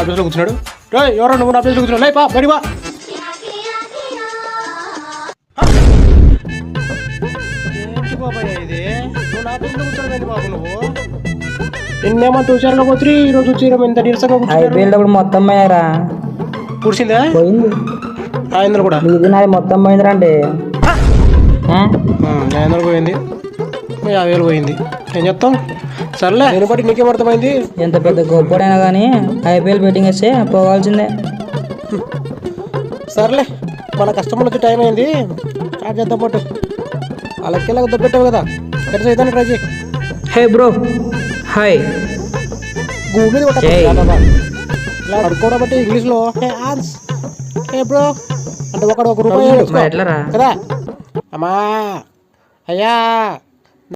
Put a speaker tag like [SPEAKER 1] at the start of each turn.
[SPEAKER 1] ఆఫీస్లో కూర్చున్నాడు. ఎవరో నువ్వు నా ఆఫీస్లో కూర్చున్నావు, లేపా బడి బా. ఏంటి బాబాయ్ ఇది, నువ్వు నా ఆఫీస్లో కూర్చోడం బాబు నువ్వు? నిన్నేమంత హుషారుగా పోతుంది, ఈరోజు చీరం ఎంత నీరసంగా
[SPEAKER 2] అయిపోయినప్పుడు మొత్తం పోయారా?
[SPEAKER 1] కూర్చిందా?
[SPEAKER 2] పోయింది.
[SPEAKER 1] ఇందులో కూడా
[SPEAKER 2] ఇది నాది మొత్తం పోయిందిరా. అంటే
[SPEAKER 1] 500 పోయింది, 50,000 పోయింది. ఏం చెప్తాం, సర్లే నేను బట్టి నీకేం అర్థమైంది.
[SPEAKER 2] ఎంత పెద్ద గొప్పడైనా కానీ ఐపీఎల్ బెట్టింగ్ వేస్తే పోవాల్సిందే.
[SPEAKER 1] సర్లే మన కస్టమర్లు వచ్చే టైం అయింది, స్టార్ట్ చేద్దాం. పట్టు వాళ్ళకెళ్ళక దొబ్బెట్టావు కదా, ఎట్లా చేద్దాం ట్రై చేయి.
[SPEAKER 2] హే బ్రో, హాయ్.
[SPEAKER 1] గూగుల్ ఇలా అడుకోవడం బట్టి ఇంగ్లీష్లో హే ఆన్స్, హే బ్రో అంటే ఒక రూపాయి
[SPEAKER 2] ఎట్లరా
[SPEAKER 1] కదా. అమ్మా అయ్యా